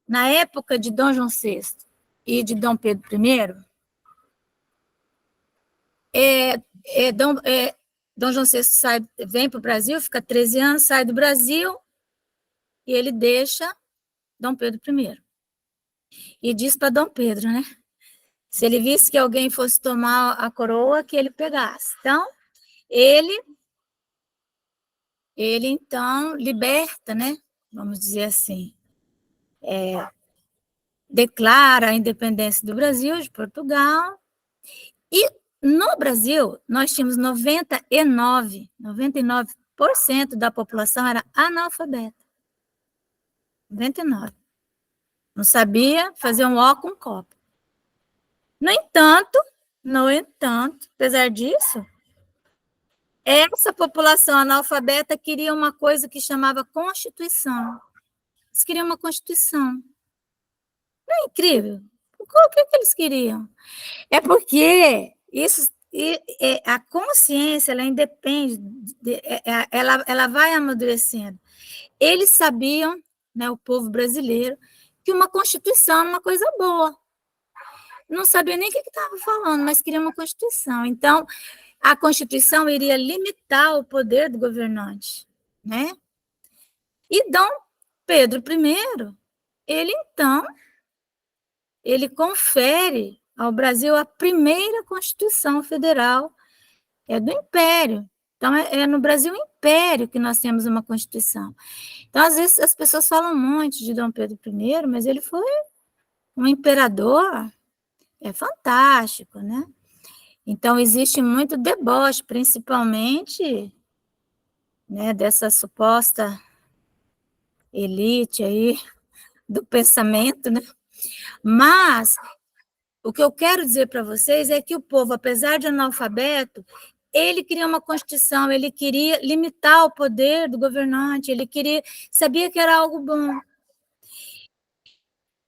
na época de Dom João VI e de Dom Pedro I, Dom João VI vem para o Brasil, fica 13 anos, sai do Brasil, e ele deixa Dom Pedro I. E diz para Dom Pedro, né? Se ele visse que alguém fosse tomar a coroa, que ele pegasse. Então, ele então liberta, né? Vamos dizer assim, declara a independência do Brasil, de Portugal, e no Brasil nós tínhamos 99% da população era analfabeta. 99%. Não sabia fazer um O com copo. No entanto, apesar disso, essa população analfabeta queria uma coisa que chamava Constituição. Eles queriam uma Constituição. Não é incrível? O que eles queriam? É porque a consciência, ela independe, ela vai amadurecendo. Eles sabiam, né, o povo brasileiro, que uma Constituição era uma coisa boa. Não sabia nem o que estava falando, mas queria uma Constituição. Então, a Constituição iria limitar o poder do governante, né? E Dom Pedro I, ele confere ao Brasil a primeira Constituição Federal do Império. Então, é no Brasil Império que nós temos uma Constituição. Então, às vezes, as pessoas falam muito de Dom Pedro I, mas ele foi um imperador fantástico, né? Então, existe muito deboche, principalmente, né, dessa suposta elite aí do pensamento, né? Mas o que eu quero dizer para vocês é que o povo, apesar de analfabeto, ele queria uma Constituição, ele queria limitar o poder do governante, sabia que era algo bom.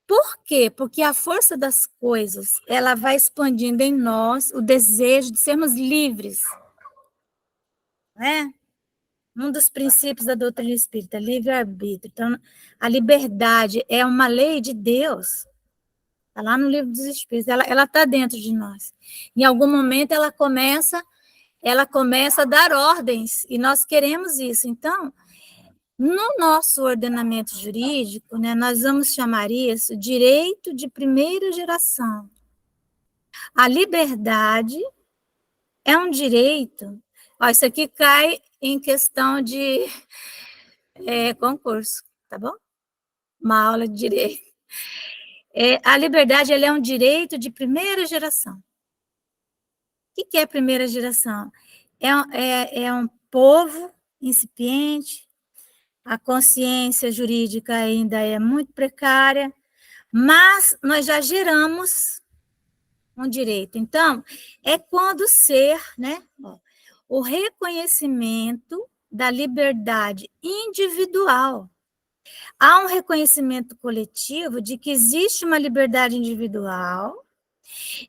Por quê? Porque a força das coisas, ela vai expandindo em nós o desejo de sermos livres, né? Um dos princípios da doutrina espírita, livre-arbítrio. Então, a liberdade é uma lei de Deus. Está lá no Livro dos Espíritos. Ela está dentro de nós. Em algum momento, ela começa a dar ordens, e nós queremos isso. Então, no nosso ordenamento jurídico, né, nós vamos chamar isso direito de primeira geração. A liberdade é um direito. Ó, isso aqui cai em questão de concurso, tá bom? Uma aula de direito. A liberdade ela é um direito de primeira geração. O que é primeira geração? É um povo incipiente, a consciência jurídica ainda é muito precária, mas nós já geramos um direito. Então, é quando o ser, né, o reconhecimento da liberdade individual. Há um reconhecimento coletivo de que existe uma liberdade individual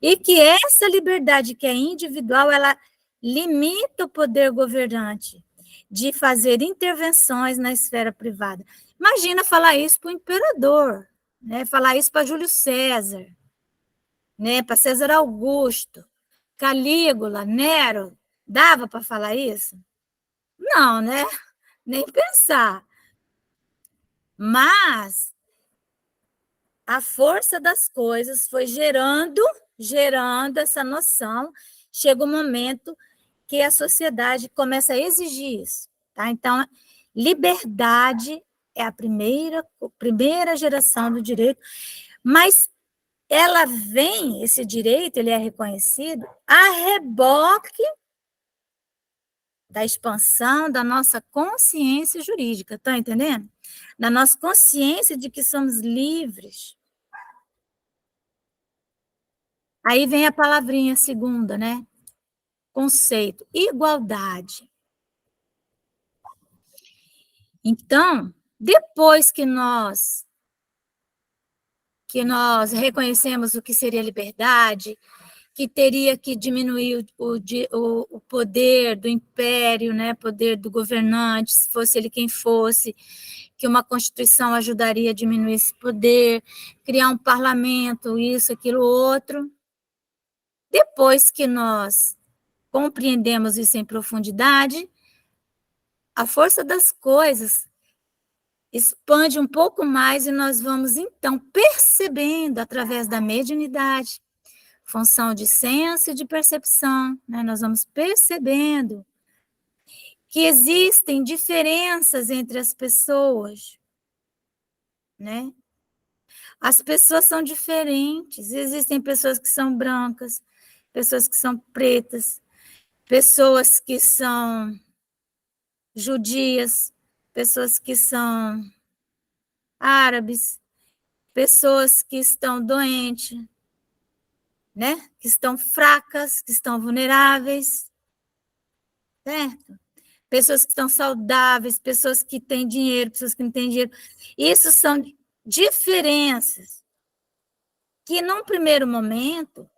e que essa liberdade que é individual, ela limita o poder governante de fazer intervenções na esfera privada. Imagina falar isso para o imperador, né? Falar isso para Júlio César, né? Para César Augusto, Calígula, Nero. Dava para falar isso? Não, né? Nem pensar. Mas a força das coisas foi gerando essa noção. Chega um momento que a sociedade começa a exigir isso. Tá? Então, liberdade é a primeira geração do direito, mas ela vem, esse direito, ele é reconhecido a reboque da expansão da nossa consciência jurídica, tá entendendo? Da nossa consciência de que somos livres. Aí vem a palavrinha segunda, né? Conceito, igualdade. Então, depois que nós reconhecemos o que seria liberdade, que teria que diminuir o poder do império, né, poder do governante, se fosse ele quem fosse, que uma Constituição ajudaria a diminuir esse poder, criar um parlamento, isso, aquilo, outro. Depois que nós compreendemos isso em profundidade, a força das coisas expande um pouco mais e nós vamos, então, percebendo através da mediunidade, função de senso e de percepção, né? Nós vamos percebendo que existem diferenças entre as pessoas, né? As pessoas são diferentes, existem pessoas que são brancas, pessoas que são pretas, pessoas que são judias, pessoas que são árabes, pessoas que estão doentes, né? Que estão fracas, que estão vulneráveis, certo? Pessoas que estão saudáveis, pessoas que têm dinheiro, pessoas que não têm dinheiro. Isso são diferenças que, num primeiro momento,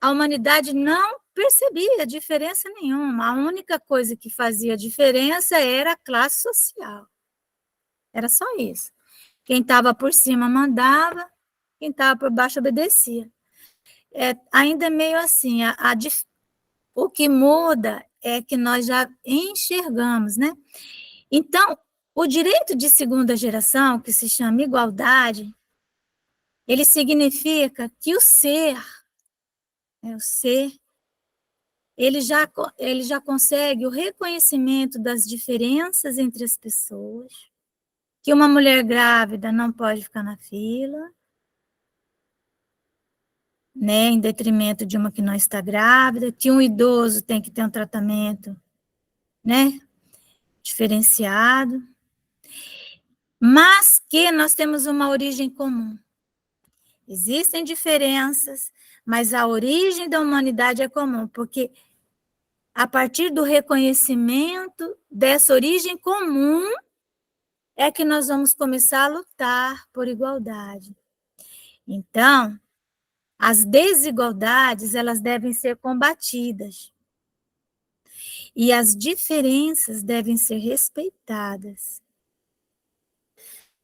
a humanidade não percebia diferença nenhuma. A única coisa que fazia diferença era a classe social. Era só isso. Quem estava por cima mandava, quem estava por baixo obedecia. Ainda é meio assim, o que muda é que nós já enxergamos, né? Então, o direito de segunda geração, que se chama igualdade, ele significa que o ser, ele já consegue o reconhecimento das diferenças entre as pessoas, que uma mulher grávida não pode ficar na fila, né, em detrimento de uma que não está grávida, que um idoso tem que ter um tratamento, né, diferenciado, mas que nós temos uma origem comum. Existem diferenças, mas a origem da humanidade é comum, porque a partir do reconhecimento dessa origem comum é que nós vamos começar a lutar por igualdade. Então, as desigualdades, elas devem ser combatidas. E as diferenças devem ser respeitadas.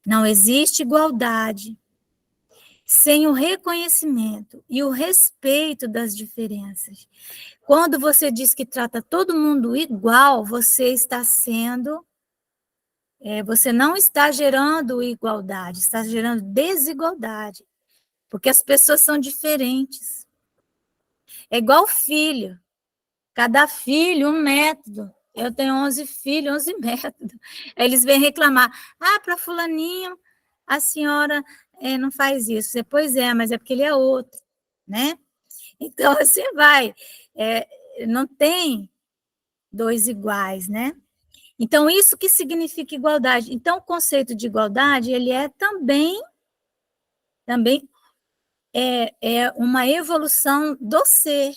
Não existe igualdade sem o reconhecimento e o respeito das diferenças. Quando você diz que trata todo mundo igual, você está sendo... você não está gerando igualdade, está gerando desigualdade. Porque as pessoas são diferentes. É igual filho. Cada filho, um método. Eu tenho 11 filhos, 11 métodos. Aí eles vêm reclamar. Para fulaninho, a senhora não faz isso. Você, pois é, mas é porque ele é outro, né? Então, você vai, não tem dois iguais, né? Então, isso que significa igualdade. Então, o conceito de igualdade, ele é também é uma evolução do ser.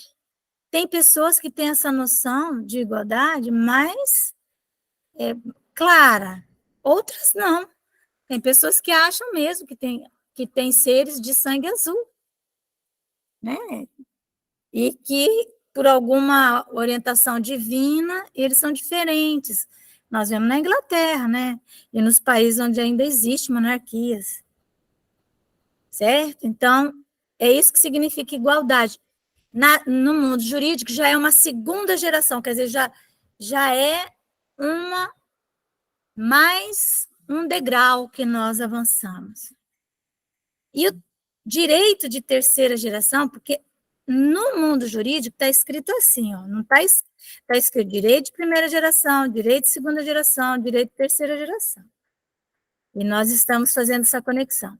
Tem pessoas que têm essa noção de igualdade mais clara, outras não. Tem pessoas que acham mesmo que tem seres de sangue azul, né? E que, por alguma orientação divina, eles são diferentes. Nós vemos na Inglaterra, né? E nos países onde ainda existem monarquias. Certo? Então, é isso que significa igualdade. No mundo jurídico, já é uma segunda geração, quer dizer, já é mais um degrau que nós avançamos. E o direito de terceira geração, porque no mundo jurídico está escrito assim, ó, não está escrito direito de primeira geração, direito de segunda geração, direito de terceira geração. E nós estamos fazendo essa conexão.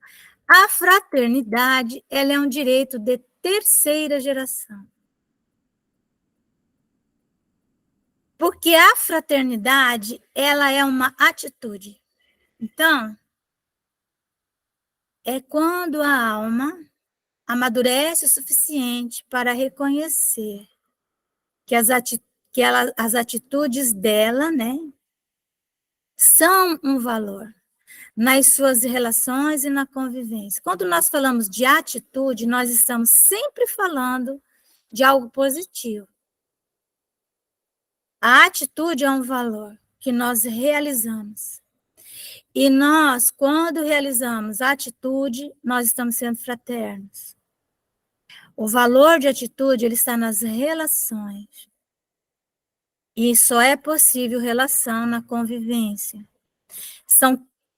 A fraternidade, ela é um direito de terceira geração. Porque a fraternidade, ela é uma atitude. Então, é quando a alma amadurece o suficiente para reconhecer que as atitudes dela, né, são um valor nas suas relações e na convivência. Quando nós falamos de atitude, nós estamos sempre falando de algo positivo. A atitude é um valor que nós realizamos. E nós, quando realizamos a atitude, nós estamos sendo fraternos. O valor de atitude, ele está nas relações. E só é possível relação na convivência.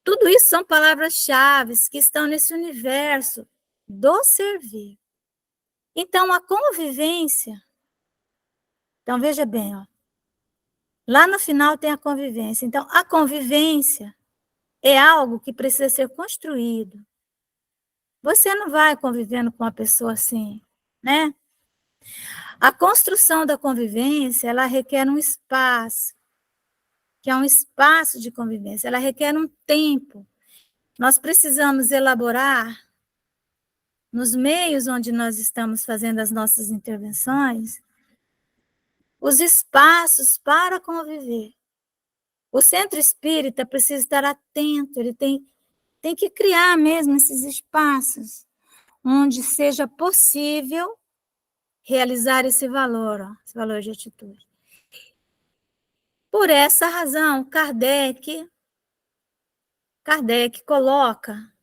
Tudo isso são palavras-chave que estão nesse universo do servir. Então, a convivência... Então, veja bem, ó. Lá no final tem a convivência. Então, a convivência é algo que precisa ser construído. Você não vai convivendo com uma pessoa assim, né? A construção da convivência, ela requer um espaço, que é um espaço de convivência. Ela requer um tempo. Nós precisamos elaborar, nos meios onde nós estamos fazendo as nossas intervenções, os espaços para conviver. O centro espírita precisa estar atento, ele tem que criar mesmo esses espaços onde seja possível realizar esse valor de atitude. Por essa razão, Kardec coloca,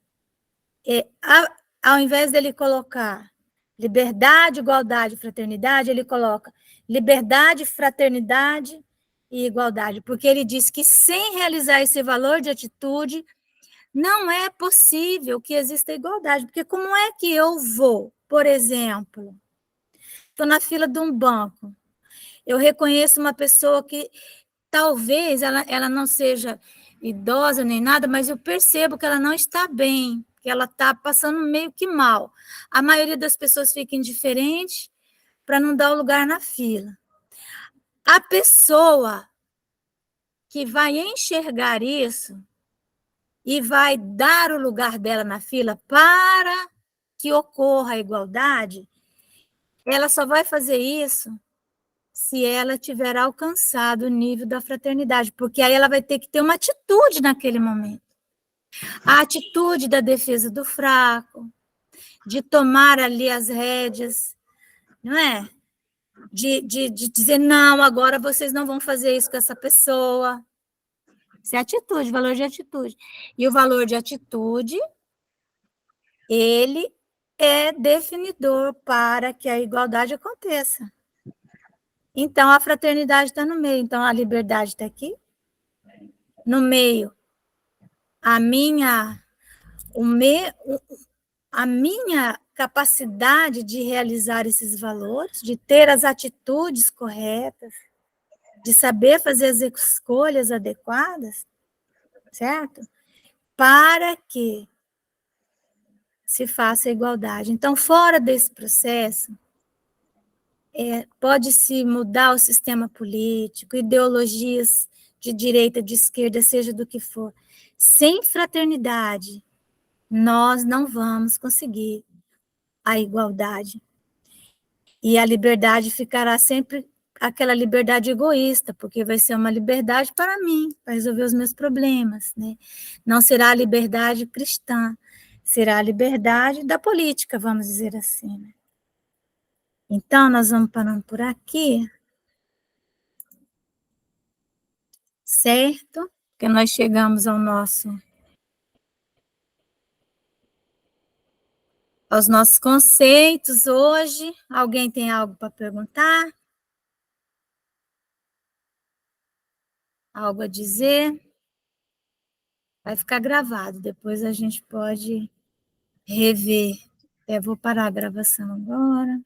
ao invés dele colocar liberdade, igualdade, fraternidade, ele coloca liberdade, fraternidade e igualdade, porque ele diz que sem realizar esse valor de atitude, não é possível que exista igualdade, porque como é que eu vou, por exemplo, estou na fila de um banco, eu reconheço uma pessoa que talvez ela não seja idosa nem nada, mas eu percebo que ela não está bem, que ela está passando meio que mal. A maioria das pessoas fica indiferente para não dar o lugar na fila. A pessoa que vai enxergar isso e vai dar o lugar dela na fila para que ocorra a igualdade, ela só vai fazer isso se ela tiver alcançado o nível da fraternidade, porque aí ela vai ter que ter uma atitude naquele momento. A atitude da defesa do fraco, de tomar ali as rédeas, não é? De dizer, não, agora vocês não vão fazer isso com essa pessoa. Isso é atitude, valor de atitude. E o valor de atitude, ele é definidor para que a igualdade aconteça. Então, a fraternidade está no meio. Então, a liberdade está aqui. No meio, a minha capacidade de realizar esses valores, de ter as atitudes corretas, de saber fazer as escolhas adequadas, certo? Para que se faça a igualdade. Então, fora desse processo, pode-se mudar o sistema político, ideologias de direita, de esquerda, seja do que for. Sem fraternidade, nós não vamos conseguir a igualdade. E a liberdade ficará sempre aquela liberdade egoísta, porque vai ser uma liberdade para mim, para resolver os meus problemas, né? Não será a liberdade cristã, será a liberdade da política, vamos dizer assim, né? Então, nós vamos parando por aqui, certo? Porque nós chegamos aos nossos conceitos hoje. Alguém tem algo para perguntar? Algo a dizer? Vai ficar gravado, depois a gente pode rever. Vou parar a gravação agora.